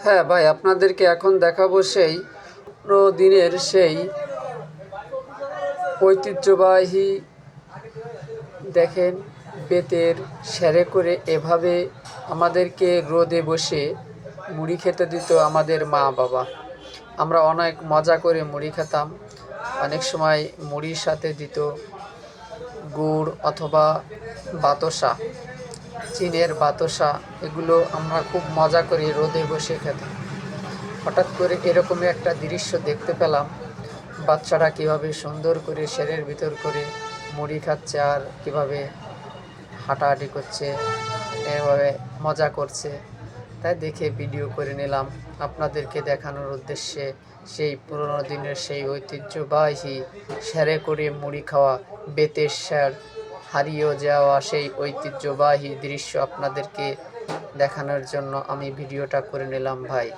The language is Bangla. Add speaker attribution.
Speaker 1: হ্যাঁ ভাই, আপনাদেরকে এখন দেখাবো সেই পুরো দিনের সেই ঐতিহ্যবাহী, দেখেন, বেতের সেরে করে এভাবে আমাদেরকে রোদে বসে মুড়ি খেতে দিত আমাদের মা বাবা। আমরা অনেক মজা করে মুড়ি খেতাম। অনেক সময় মুড়ির সাথে দিত গুড় অথবা বাতাসা, চিনের বাতাসা। এগুলো আমরা খুব মজা করে রোদে বসে খেতাম। হঠাৎ করে এরকমই একটা দৃশ্য দেখতে পেলাম, বাচ্চারা কীভাবে সুন্দর করে সেরের ভিতর করে মুড়ি খাচ্ছে আর কীভাবে হাঁটাহাঁটি করছে, এভাবে মজা করছে। তাই দেখে ভিডিও করে নিলাম আপনাদেরকে দেখানোর উদ্দেশ্যে। সেই পুরোনো দিনের সেই ঐতিহ্যবাহী সেরে করে মুড়ি খাওয়া, বেতের স্যার, হারিয়ে যাওয়া সেই ঐতিহ্যবাহী দৃশ্য আপনাদেরকে দেখানোর জন্য আমি ভিডিওটা করে নিলাম ভাই।